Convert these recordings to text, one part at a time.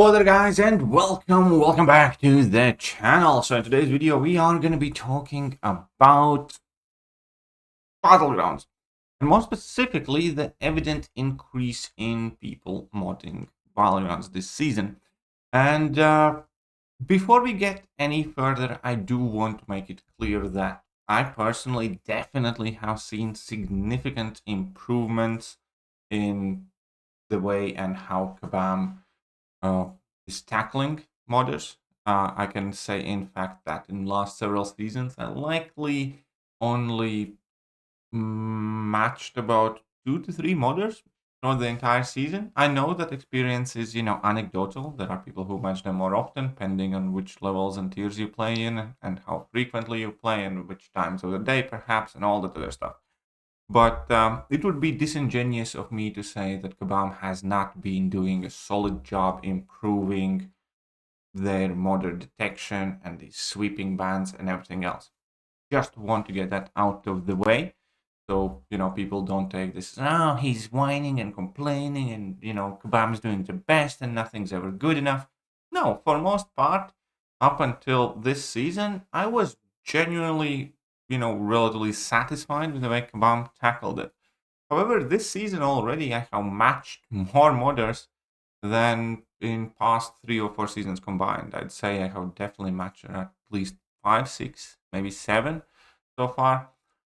Hello there guys and welcome back to the channel. So in today's video we are going to be talking about Battlegrounds, and more specifically the evident increase in people modding Battlegrounds this season. And before we get any further, I do want to make it clear that I personally definitely have seen significant improvements in the way and how Kabam is tackling modders. I can say, in fact, that in last several seasons, I likely only matched about 2 to 3 modders throughout the entire season. I know that experience is, anecdotal. There are people who match them more often, depending on which levels and tiers you play in, and how frequently you play, and which times of the day, perhaps, and all that other stuff. But it would be disingenuous of me to say that Kabam has not been doing a solid job improving their modder detection and the sweeping bans and everything else. Just want to get that out of the way, so people don't take this, oh, he's whining and complaining, and Kabam is doing the best and nothing's ever good enough. No, for most part, up until this season, I was genuinely relatively satisfied with the way Kabam tackled it. However, this season already I have matched more modders than in past 3 or 4 seasons combined. I'd say I have definitely matched at least 5, 6, maybe 7 so far.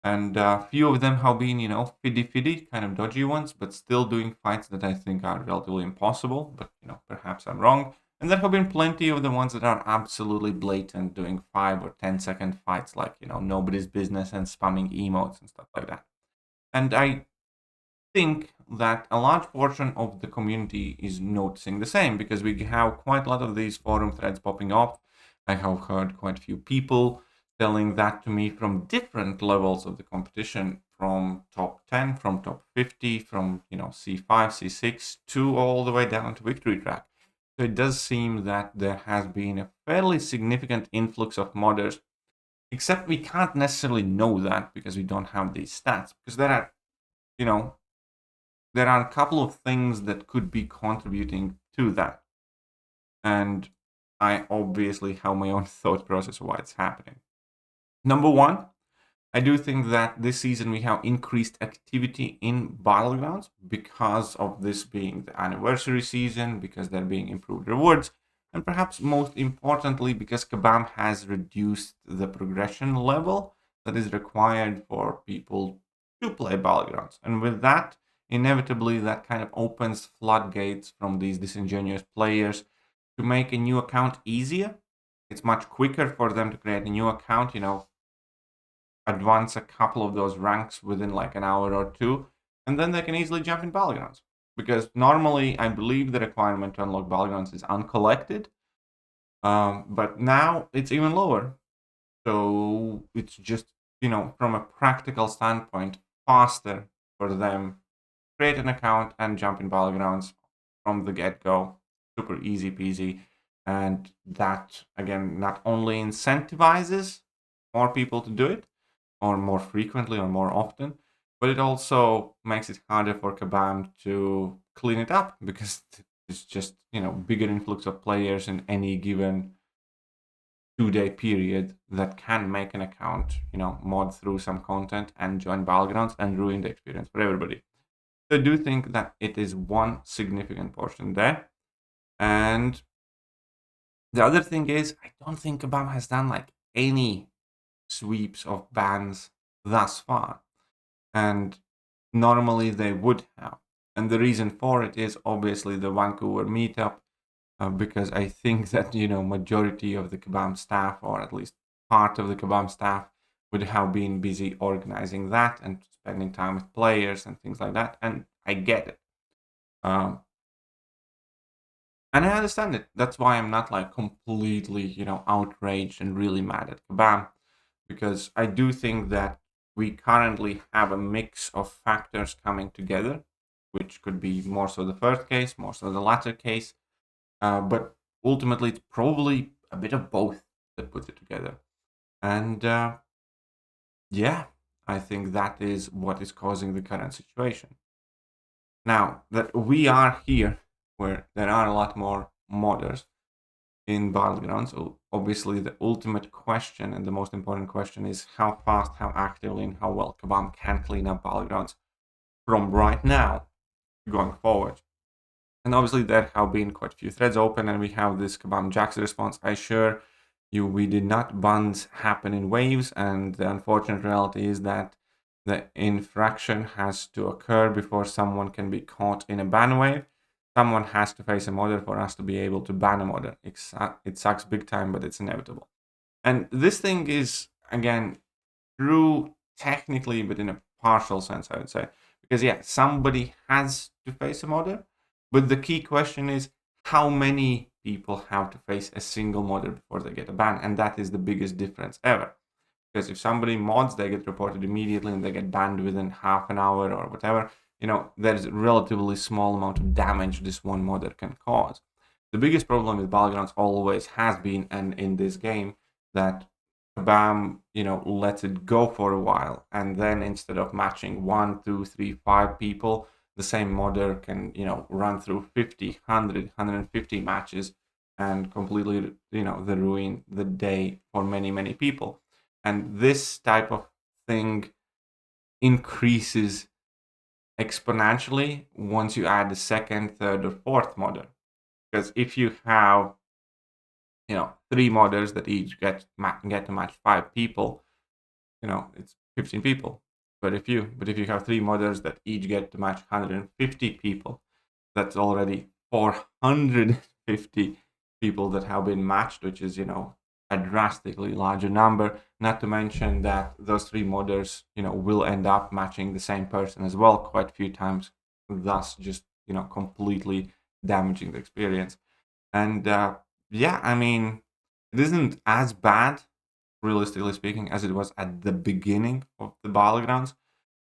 And a few of them have been, fiddy, kind of dodgy ones, but still doing fights that I think are relatively impossible. But, perhaps I'm wrong. And there have been plenty of the ones that are absolutely blatant, doing 5 or 10-second fights like, nobody's business and spamming emotes and stuff like that. And I think that a large portion of the community is noticing the same, because we have quite a lot of these forum threads popping up. I have heard quite a few people telling that to me from different levels of the competition, from top 10, from top 50, from, C5, C6, to all the way down to victory track. So it does seem that there has been a fairly significant influx of modders, except we can't necessarily know that because we don't have these stats, because there are, there are a couple of things that could be contributing to that. And I obviously have my own thought process of why it's happening. Number one, I do think that this season we have increased activity in Battlegrounds because of this being the anniversary season, because there being improved rewards, and perhaps most importantly, because Kabam has reduced the progression level that is required for people to play Battlegrounds. And with that, inevitably, that kind of opens floodgates from these disingenuous players to make a new account easier. It's much quicker for them to create a new account, advance a couple of those ranks within like an hour or two, and then they can easily jump in Battlegrounds. Because normally, I believe the requirement to unlock Battlegrounds is uncollected, but now it's even lower. So it's just, from a practical standpoint, faster for them create an account and jump in Battlegrounds from the get-go. Super easy peasy. And that, again, not only incentivizes more people to do it, or more frequently or more often, but it also makes it harder for Kabam to clean it up, because it's just, bigger influx of players in any given 2-day period that can make an account, mod through some content and join Battlegrounds and ruin the experience for everybody. So I do think that it is one significant portion there. And the other thing is, I don't think Kabam has done like any sweeps of bans thus far, and normally they would have. And the reason for it is obviously the Vancouver meetup, because I think that majority of the Kabam staff, or at least part of the Kabam staff, would have been busy organizing that and spending time with players and things like that, and I get it. And I understand it. That's why I'm not like completely, outraged and really mad at Kabam, because I do think that we currently have a mix of factors coming together, which could be more so the first case, more so the latter case, but ultimately it's probably a bit of both that puts it together. And yeah, I think that is what is causing the current situation. Now that we are here, where there are a lot more modders in Battlegrounds. So obviously, the ultimate question and the most important question is how fast, how actively, and how well Kabam can clean up Battlegrounds from right now going forward. And obviously, there have been quite a few threads open, and we have this Kabam Jax response. I assure you, we did not bans happen in waves, and the unfortunate reality is that the infraction has to occur before someone can be caught in a ban wave. Someone has to face a modder for us to be able to ban a modder. It sucks big time, but it's inevitable. And this thing is, again, true technically, but in a partial sense, I would say. Because, yeah, somebody has to face a modder, but the key question is how many people have to face a single modder before they get a ban, and that is the biggest difference ever. Because if somebody mods, they get reported immediately and they get banned within half an hour or whatever. There's a relatively small amount of damage this one modder can cause. The biggest problem with Battlegrounds always has been, and in this game, that Kabam, lets it go for a while, and then instead of matching 1, 2, 3, 5 people, the same modder can, run through 50, 100, 150 matches and completely, the ruin the day for many, many people. And this type of thing increases exponentially once you add the second, third, or fourth modder. Because if you have, 3 modders that each get to match 5 people, it's 15 people. But if you have 3 modders that each get to match 150 people, that's already 450 people that have been matched, which is, a drastically larger number. Not to mention that those 3 modders, will end up matching the same person as well quite a few times, thus just, completely damaging the experience. And yeah, I mean, it isn't as bad, realistically speaking, as it was at the beginning of the Battlegrounds,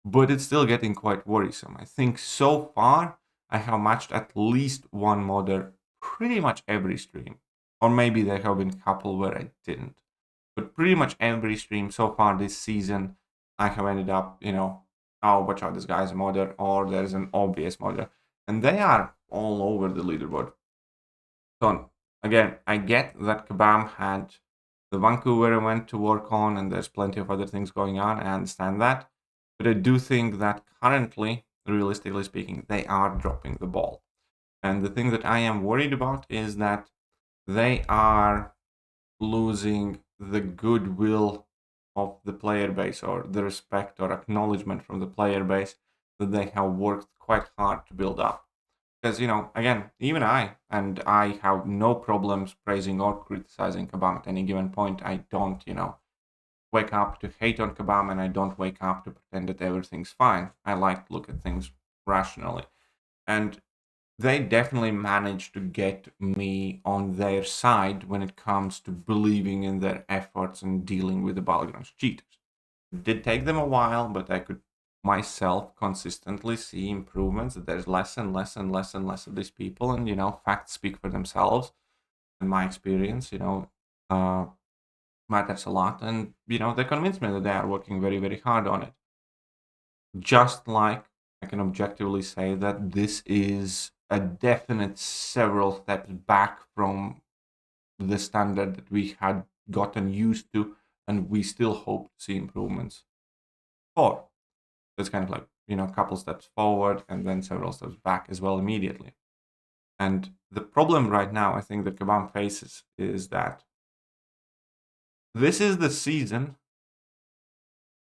but it's still getting quite worrisome. I think so far I have matched at least one modder pretty much every stream. Or maybe there have been a couple where I didn't. But pretty much every stream so far this season, I have ended up, oh, watch out, this guy's a modder, or there's an obvious modder. And they are all over the leaderboard. So again, I get that Kabam had the Vancouver event to work on, and there's plenty of other things going on. I understand that. But I do think that currently, realistically speaking, they are dropping the ball. And the thing that I am worried about is that they are losing the goodwill of the player base, or the respect or acknowledgement from the player base that they have worked quite hard to build up. Because, again, even I have no problems praising or criticizing Kabam at any given point. I don't, wake up to hate on Kabam, and I don't wake up to pretend that everything's fine. I like to look at things rationally. And they definitely managed to get me on their side when it comes to believing in their efforts and dealing with the Battlegrounds cheaters. It did take them a while, but I could myself consistently see improvements, that there's less and less and less and less of these people, and facts speak for themselves, and my experience matters a lot, and they convinced me that they are working very, very hard on it. Just like I can objectively say that this is a definite several steps back from the standard that we had gotten used to, and we still hope to see improvements for. It's kind of like, a couple steps forward and then several steps back as well immediately. And the problem right now, I think, that Kabam faces is that this is the season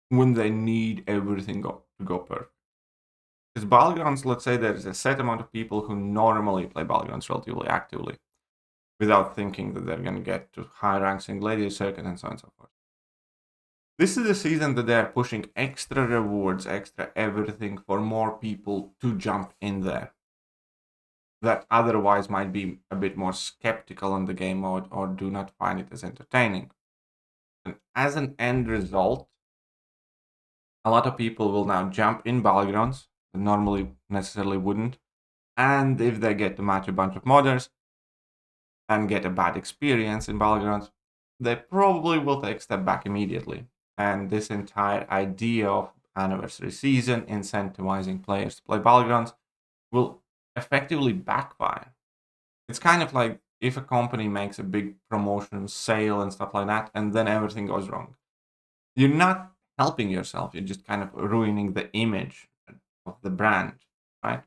when they need everything to go perfect. Because Battlegrounds, let's say there's a set amount of people who normally play Battlegrounds relatively actively without thinking that they're going to get to high ranks in Gladiator Circuit and so on and so forth. This is the season that they're pushing extra rewards, extra everything for more people to jump in there that otherwise might be a bit more skeptical on the game mode or do not find it as entertaining. And as an end result, a lot of people will now jump in Battlegrounds that normally necessarily wouldn't. And if they get to match a bunch of modders and get a bad experience in Battlegrounds, they probably will take a step back immediately. And this entire idea of anniversary season incentivizing players to play Battlegrounds will effectively backfire. It's kind of like if a company makes a big promotion sale and stuff like that, and then everything goes wrong. You're not helping yourself. You're just kind of ruining the image of the brand, right?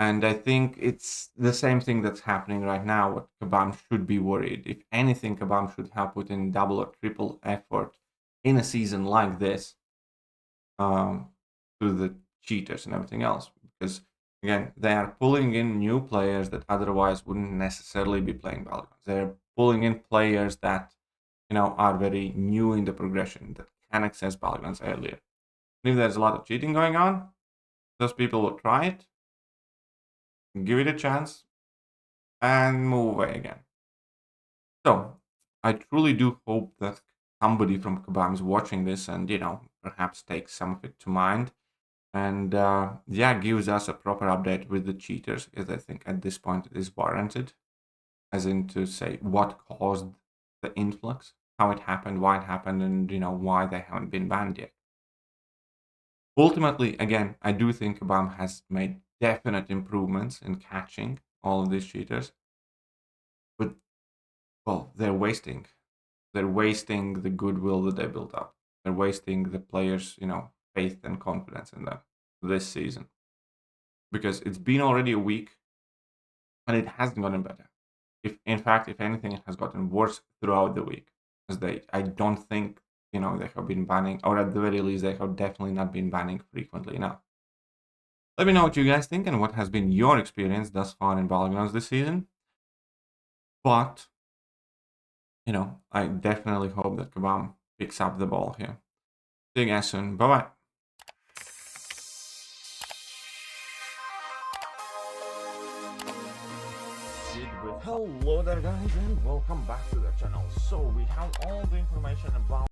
And I think it's the same thing that's happening right now. What Kabam should be worried. If anything, Kabam should have put in double or triple effort in a season like this um, to the cheaters and everything else. Because again, they are pulling in new players that otherwise wouldn't necessarily be playing Battlegrounds. They're pulling in players that are very new in the progression that can access Battlegrounds earlier. And if there's a lot of cheating going on, those people will try it, give it a chance, and move away again. So I truly do hope that somebody from Kabam is watching this and perhaps takes some of it to mind and gives us a proper update with the cheaters, because I think at this point it is warranted, as in to say what caused the influx, how it happened, why it happened, and why they haven't been banned yet. Ultimately, again, I do think Kabam has made definite improvements in catching all of these cheaters, but well, they're wasting the goodwill that they built up. They're wasting the players' faith and confidence in them this season, because it's been already a week and it hasn't gotten better. If in fact, if anything, it has gotten worse throughout the week, as I don't think they have been banning, or at the very least they have definitely not been banning frequently enough. Let me know what you guys think and what has been your experience thus far in Battlegrounds this season. But I definitely hope that Kabam picks up the ball here. See you guys soon. Bye bye. Hello there guys and welcome back to the channel. So we have all the information about